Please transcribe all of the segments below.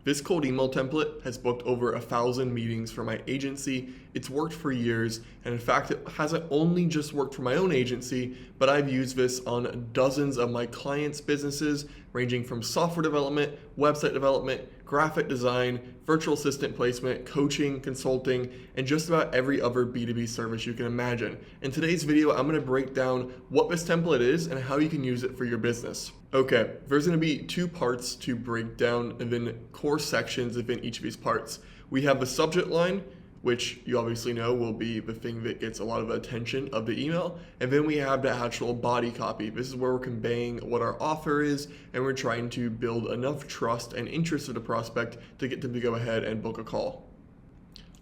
This cold email template has booked over 1,000 meetings for my agency. It's worked for years, and in fact, it hasn't only just worked for my own agency, but I've used this on dozens of my clients' businesses, ranging from software development, website development, graphic design, virtual assistant placement, coaching, consulting, and just about every other B2B service you can imagine. In today's video, I'm going to break down what this template is and how you can use it for your business. Okay, there's going to be two parts to break down and then core sections within each of these parts. We have the subject line, which you obviously know will be the thing that gets a lot of attention of the email. And then we have the actual body copy. This is where we're conveying what our offer is, and we're trying to build enough trust and interest of the prospect to get them to go ahead and book a call.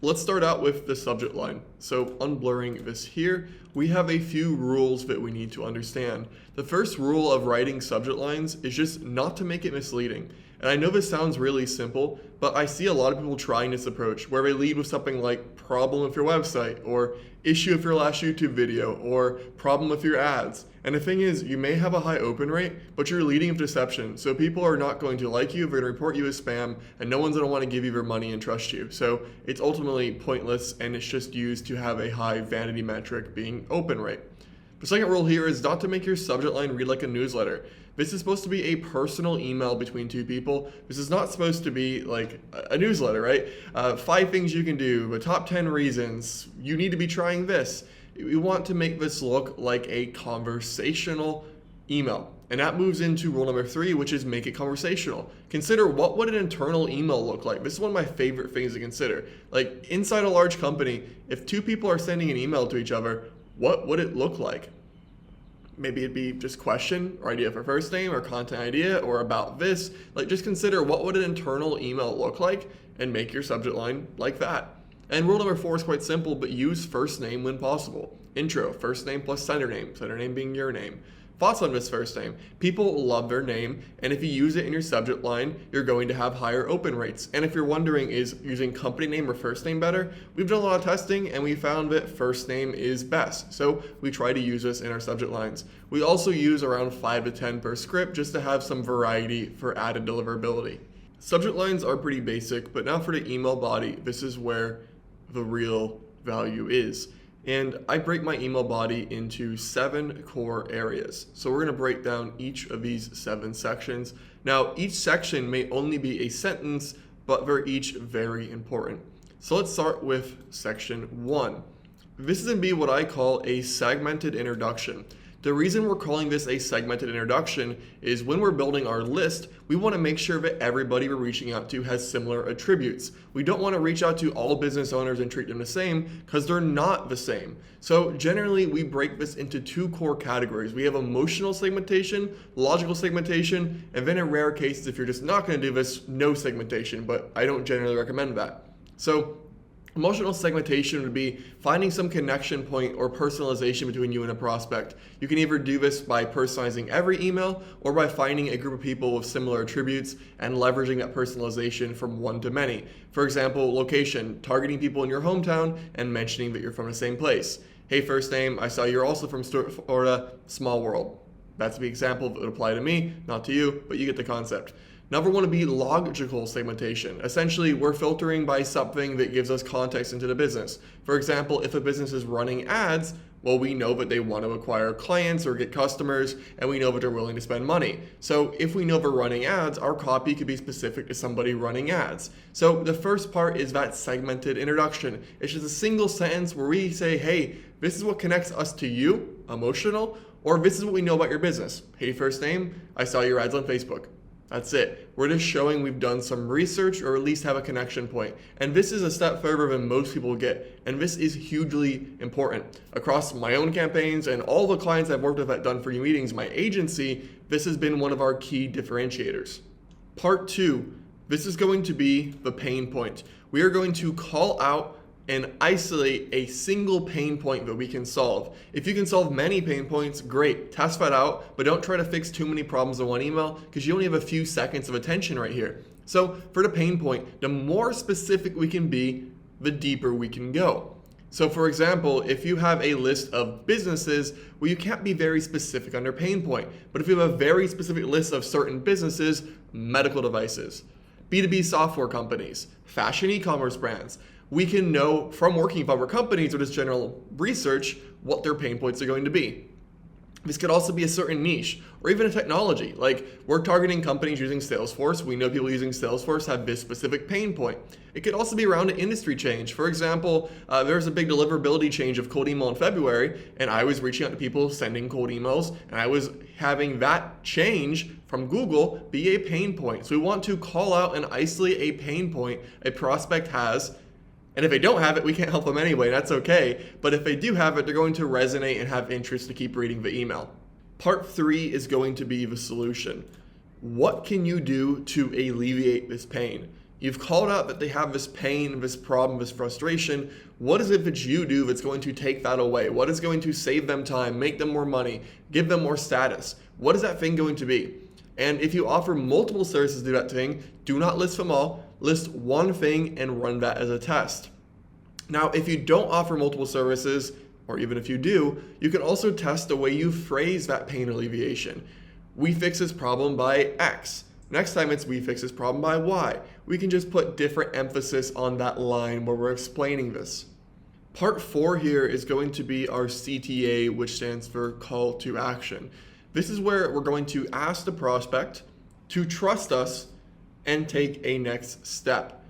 Let's start out with the subject line. So unblurring this here, we have a few rules that we need to understand. The first rule of writing subject lines is just not to make it misleading. And I know this sounds really simple, but I see a lot of people trying this approach where they lead with something like problem with your website, or issue with your last YouTube video, or problem with your ads. And the thing is, you may have a high open rate, but you're leading with deception. So people are not going to like you, they're going to report you as spam, and no one's going to want to give you their money and trust you. So it's ultimately pointless, and it's just used to have a high vanity metric being open rate. The second rule here is not to make your subject line read like a newsletter. This is supposed to be a personal email between two people. This is not supposed to be like a newsletter, right? 5 things you can do, the top 10 reasons, you need to be trying this. We want to make this look like a conversational email. And that moves into rule number 3, which is make it conversational. Consider what would an internal email look like. This is one of my favorite things to consider. Like inside a large company, if 2 people are sending an email to each other, what would it look like? Maybe it'd be just question or idea for first name or content idea or about this. Like just consider what would an internal email look like and make your subject line like that. And rule number 4 is quite simple, but use first name when possible. Intro, first name plus sender name being your name. Thoughts on this first name? People love their name, and if you use it in your subject line, you're going to have higher open rates. And if you're wondering, is using company name or first name better? We've done a lot of testing, and we found that first name is best. So we try to use this in our subject lines. We also use around 5 to 10 per script just to have some variety for added deliverability. Subject lines are pretty basic, but now for the email body, this is where the real value is. And I break my email body into 7 core areas. So we're going to break down each of these 7 sections. Now, each section may only be a sentence, but they're each very important. So let's start with section 1. This is going to be what I call a segmented introduction. The reason we're calling this a segmented introduction is when we're building our list, we want to make sure that everybody we're reaching out to has similar attributes. We don't want to reach out to all business owners and treat them the same because they're not the same. So generally, we break this into 2 core categories. We have emotional segmentation, logical segmentation, and then in rare cases, if you're just not going to do this, no segmentation, but I don't generally recommend that. So emotional segmentation would be finding some connection point or personalization between you and a prospect. You can either do this by personalizing every email or by finding a group of people with similar attributes and leveraging that personalization from one to many. For example, location, targeting people in your hometown and mentioning that you're from the same place. Hey, first name, I saw you're also from Stuart, Florida, small world. That's the example that would apply to me, not to you, but you get the concept. Number 1 would be logical segmentation. Essentially, we're filtering by something that gives us context into the business. For example, if a business is running ads, well, we know that they want to acquire clients or get customers, and we know that they're willing to spend money. So if we know they're running ads, our copy could be specific to somebody running ads. So the first part is that segmented introduction. It's just a single sentence where we say, hey, this is what connects us to you, emotional, or this is what we know about your business. Hey, first name, I saw your ads on Facebook. That's it. We're just showing we've done some research or at least have a connection point. And this is a step further than most people get. And this is hugely important. Across my own campaigns and all the clients I've worked with at Done For You Meetings, my agency, this has been one of our key differentiators. Part 2, this is going to be the pain point. We are going to call out and isolate a single pain point that we can solve. If you can solve many pain points, great, test that out, but don't try to fix too many problems in one email because you only have a few seconds of attention right here. So for the pain point, the more specific we can be, the deeper we can go. So for example, if you have a list of businesses, well, you can't be very specific on their pain point. But if you have a very specific list of certain businesses, medical devices, B2B software companies, fashion e-commerce brands. We can know from working with other companies or just general research what their pain points are going to be. This could also be a certain niche or even a technology. Like, we're targeting companies using Salesforce. We know people using Salesforce have this specific pain point. It could also be around an industry change. For example, there's a big deliverability change of cold email in February, and I was reaching out to people sending cold emails, and I was having that change from Google be a pain point. So we want to call out and isolate a pain point a prospect has. And if they don't have it, we can't help them anyway, that's okay. But if they do have it, they're going to resonate and have interest to keep reading the email. Part 3 is going to be the solution. What can you do to alleviate this pain? You've called out that they have this pain, this problem, this frustration. What is it that you do that's going to take that away? What is going to save them time, make them more money, give them more status? What is that thing going to be? And if you offer multiple services to do that thing, do not list them all. List one thing and run that as a test. Now, if you don't offer multiple services, or even if you do, you can also test the way you phrase that pain alleviation. We fix this problem by X. Next time it's we fix this problem by Y. We can just put different emphasis on that line where we're explaining this. Part 4 here is going to be our CTA, which stands for call to action. This is where we're going to ask the prospect to trust us and take a next step.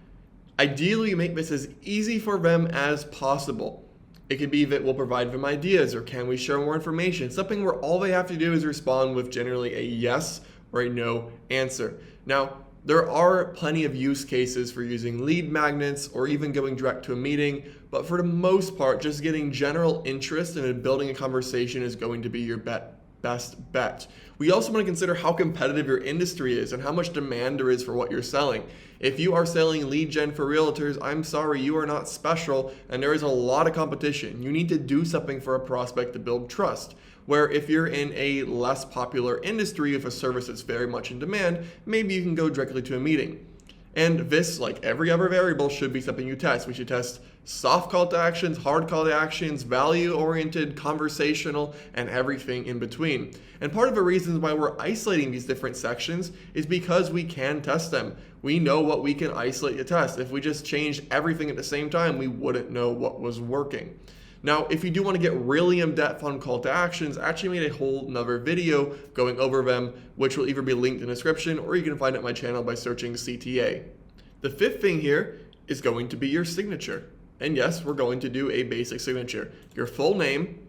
Ideally, make this as easy for them as possible. It could be that we'll provide them ideas, or can we share more information? Something where all they have to do is respond with generally a yes or a no answer. Now, there are plenty of use cases for using lead magnets or even going direct to a meeting, but for the most part, just getting general interest and building a conversation is going to be your best bet. We also want to consider how competitive your industry is and how much demand there is for what you're selling. If you are selling lead gen for realtors, I'm sorry, you are not special, and there is a lot of competition. You need to do something for a prospect to build trust. Where if you're in a less popular industry, if a service is very much in demand, maybe you can go directly to a meeting. And this, like every other variable, should be something you test. We should test soft call to actions, hard call to actions, value-oriented, conversational, and everything in between. And part of the reasons why we're isolating these different sections is because we can test them. We know what we can isolate to test. If we just changed everything at the same time, we wouldn't know what was working. Now, if you do want to get really in-depth on call to actions, I actually made a whole nother video going over them, which will either be linked in the description or you can find it on my channel by searching CTA. The 5th thing here is going to be your signature. And yes, we're going to do a basic signature. Your full name,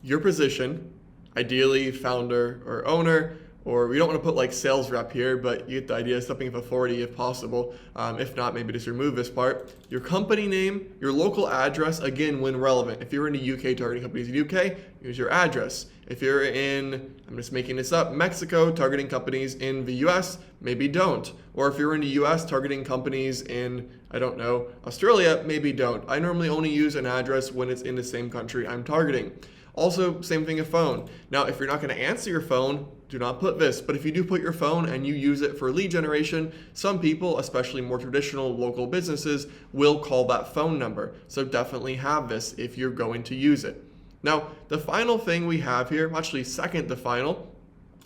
your position, ideally founder or owner, or we don't want to put like sales rep here, but you get the idea, something of authority if possible. If not, maybe just remove this part. Your company name, your local address, again, when relevant. If you're in the UK targeting companies in the UK, use your address. If you're in, I'm just making this up, Mexico targeting companies in the US, maybe don't. Or if you're in the US targeting companies in, I don't know, Australia, maybe don't. I normally only use an address when it's in the same country I'm targeting. Also, same thing, a phone. Now, if you're not going to answer your phone, do not put this. But if you do put your phone and you use it for lead generation, some people, especially more traditional local businesses, will call that phone number. So definitely have this if you're going to use it. Now, the final thing we have here, actually second to final,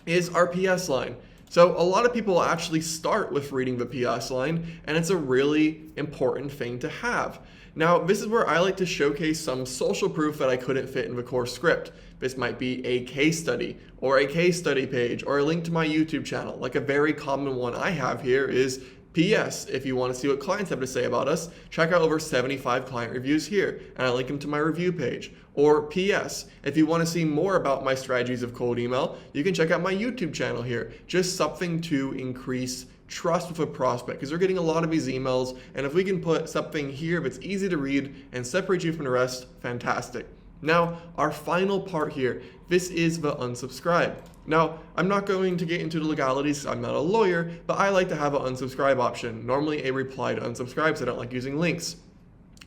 is our PS line. So a lot of people actually start with reading the PS line, and it's a really important thing to have. Now, this is where I like to showcase some social proof that I couldn't fit in the course script. This might be a case study or a case study page or a link to my YouTube channel. Like a very common one I have here is PS, if you want to see what clients have to say about us, check out over 75 client reviews here, and I link them to my review page. Or PS, if you want to see more about my strategies of cold email, you can check out my YouTube channel here. Just something to increase trust with a prospect, because they're getting a lot of these emails, and if we can put something here that's easy to read and separate you from the rest, fantastic. Now, our final part here, this is the unsubscribe. Now, I'm not going to get into the legalities, I'm not a lawyer, but I like to have an unsubscribe option, normally a reply to unsubscribe, so I don't like using links.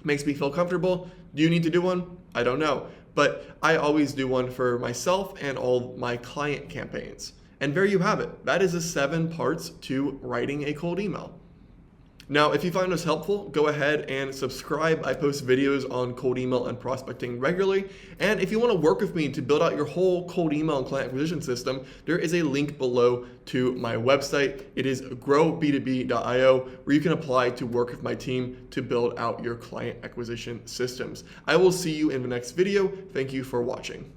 Makes me feel comfortable. Do you need to do one? I don't know, but I always do one for myself and all my client campaigns. And there you have it. That is the 7 parts to writing a cold email. Now, if you find this helpful, go ahead and subscribe. I post videos on cold email and prospecting regularly. And if you want to work with me to build out your whole cold email and client acquisition system, there is a link below to my website. It is growb2b.io, where you can apply to work with my team to build out your client acquisition systems. I will see you in the next video. Thank you for watching.